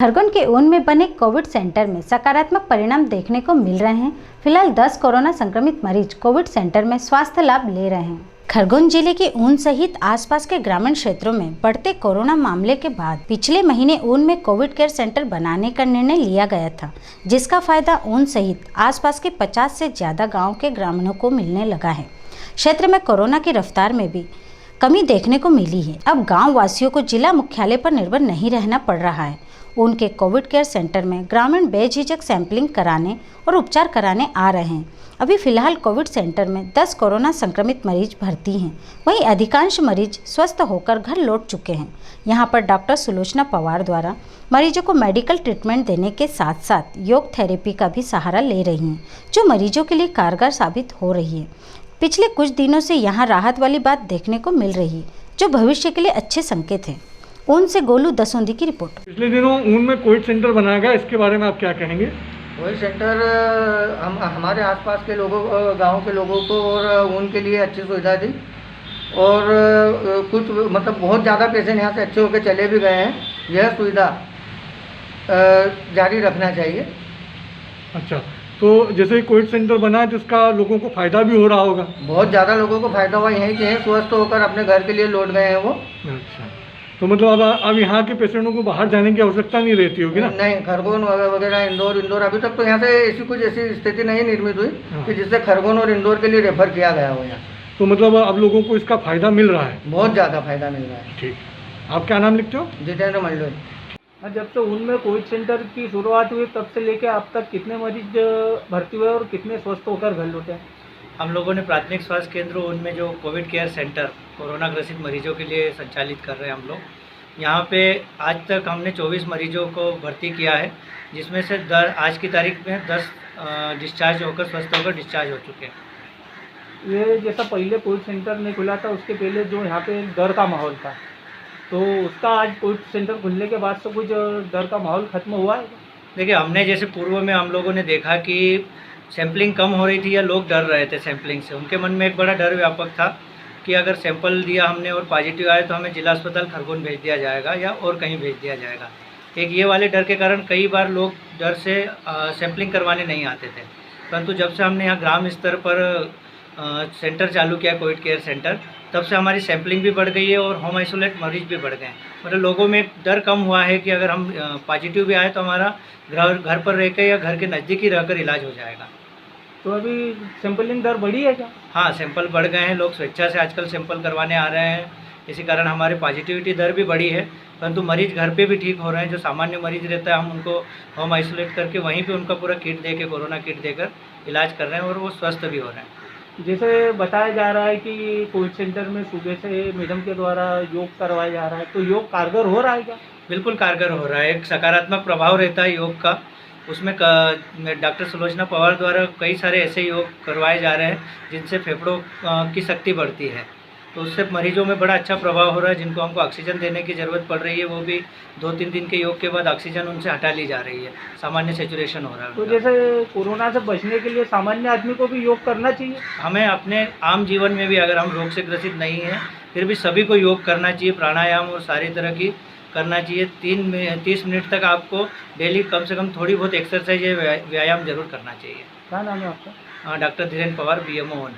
खरगोन के ऊन में बने कोविड सेंटर में सकारात्मक परिणाम देखने को मिल रहे हैं। फिलहाल 10 कोरोना संक्रमित मरीज कोविड सेंटर में स्वास्थ्य लाभ ले रहे हैं। खरगोन जिले के ऊन सहित आसपास के ग्रामीण क्षेत्रों में बढ़ते कोरोना मामले के बाद पिछले महीने ऊन में कोविड केयर सेंटर बनाने का निर्णय लिया गया था, जिसका फायदा ऊन सहित आसपास के 50 से ज्यादा गाँव के ग्रामीणों को मिलने लगा है। क्षेत्र में कोरोना की रफ्तार में भी कमी देखने को मिली है। अब गाँव वासियों को जिला मुख्यालय पर निर्भर नहीं रहना पड़ रहा है। उनके कोविड केयर सेंटर में ग्रामीण बेझिझक सैंपलिंग कराने और उपचार कराने आ रहे हैं। अभी फिलहाल कोविड सेंटर में 10 कोरोना संक्रमित मरीज भर्ती हैं। वहीं अधिकांश मरीज स्वस्थ होकर घर लौट चुके हैं। यहां पर डॉक्टर सुलोचना पवार द्वारा मरीजों को मेडिकल ट्रीटमेंट देने के साथ साथ योग थेरेपी का भी सहारा ले रही हैं, जो मरीजों के लिए कारगर साबित हो रही है। पिछले कुछ दिनों से यहाँ राहत वाली बात देखने को मिल रही है, जो भविष्य के लिए अच्छे संकेत हैं। ऊन से गोलू दसोंदी की रिपोर्ट। पिछले दिनों ऊन में कोविड सेंटर बनाया गया, इसके बारे में आप क्या कहेंगे? कोविड सेंटर हमारे आसपास के लोगों, गांव के लोगों को और ऊन के लिए अच्छी सुविधा दी और कुछ मतलब बहुत ज़्यादा पेशेंट यहाँ से अच्छे होकर चले भी गए हैं। यह सुविधा जारी रखना चाहिए। अच्छा, तो जैसे कोविड सेंटर बना है तो इसका लोगों को फ़ायदा भी हो रहा होगा? बहुत ज़्यादा लोगों को फ़ायदा हुआ, यहीं के स्वस्थ होकर अपने घर के लिए लौट गए हैं वो। अच्छा, तो मतलब अब यहाँ के पेशेंटों को बाहर जाने की आवश्यकता नहीं रहती होगी ना? नहीं, खरगोन वगैरह इंदौर अभी तक तो यहाँ से ऐसी स्थिति नहीं निर्मित हुई कि जिससे खरगोन और इंदौर के लिए रेफर किया गया हो यहाँ। तो मतलब अब लोगों को इसका फ़ायदा मिल रहा है? बहुत ज़्यादा फायदा मिल रहा है। ठीक, आप क्या नाम लिखते हो? जितेंद्र मंडल। जब से ऊन में कोविड सेंटर की शुरुआत हुई तब से लेकर अब तक कितने मरीज भर्ती हुए और कितने स्वस्थ होकर घर लौटे हैं? हम लोगों ने प्राथमिक स्वास्थ्य केंद्र ऊन में जो कोविड केयर सेंटर कोरोना ग्रसित मरीजों के लिए संचालित कर रहे हैं हम लोग, यहाँ पे आज तक हमने 24 मरीजों को भर्ती किया है, जिसमें से आज की तारीख में 10 डिस्चार्ज होकर स्वस्थ होकर डिस्चार्ज हो चुके हैं। ये जैसा पहले कोविड सेंटर नहीं खुला था उसके पहले जो यहाँ पे डर का माहौल था, तो उसका आज कोविड सेंटर खुलने के बाद से कुछ डर का माहौल खत्म हुआ है? देखिए, हमने जैसे पूर्व में हम लोगों ने देखा कि सैंपलिंग कम हो रही थी या लोग डर रहे थे सैंपलिंग से। उनके मन में एक बड़ा डर व्यापक था कि अगर सैंपल दिया हमने और पॉजिटिव आए तो हमें जिला अस्पताल खरगोन भेज दिया जाएगा या और कहीं भेज दिया जाएगा। एक ये वाले डर के कारण कई बार लोग डर से सैंपलिंग करवाने नहीं आते थे। परंतु जब से हमने यहाँ ग्राम स्तर पर सेंटर चालू किया कोविड केयर सेंटर, तब से हमारी सैंपलिंग भी बढ़ गई है और होम आइसोलेट मरीज भी बढ़ गए। मतलब लोगों में एक डर कम हुआ है कि अगर हम पॉजिटिव भी आए तो हमारा घर पर रह कर या घर के नज़दीक ही रहकर इलाज हो जाएगा। तो अभी सैंपलिंग दर बढ़ी है क्या? हाँ, सैंपल बढ़ गए हैं, लोग स्वेच्छा से आजकल सैंपल करवाने आ रहे हैं। इसी कारण हमारे पॉजिटिविटी दर भी बढ़ी है, परंतु मरीज घर पे भी ठीक हो रहे हैं। जो सामान्य मरीज रहता है हम उनको होम आइसोलेट करके वहीं पे उनका पूरा किट दे के कोरोना किट देकर इलाज कर रहे हैं और वो स्वस्थ भी हो रहे हैं। जैसे बताया जा रहा है कि कोविड सेंटर में सुबह से मैडम के द्वारा योग करवाया जा रहा है, तो योग कारगर हो रहा है क्या? बिल्कुल कारगर हो रहा है, एक सकारात्मक प्रभाव रहता है योग का। उसमें डॉक्टर सुलोचना पवार द्वारा कई सारे ऐसे योग करवाए जा रहे हैं जिनसे फेफड़ों की शक्ति बढ़ती है, तो उससे मरीजों में बड़ा अच्छा प्रभाव हो रहा है। जिनको हमको ऑक्सीजन देने की ज़रूरत पड़ रही है वो भी 2-3 दिन के योग के बाद ऑक्सीजन उनसे हटा ली जा रही है, सामान्य सेचुरेशन हो रहा है। तो जैसे कोरोना से बचने के लिए सामान्य आदमी को भी योग करना चाहिए? हमें अपने आम जीवन में भी, अगर हम रोग से ग्रसित नहीं हैं फिर भी सभी को योग करना चाहिए, प्राणायाम और सारी तरह की करना चाहिए। 30 मिनट तक आपको डेली कम से कम थोड़ी बहुत एक्सरसाइज या व्यायाम जरूर करना चाहिए। क्या नाम है आपका? Doctor Dhirendra Pawar, BMO।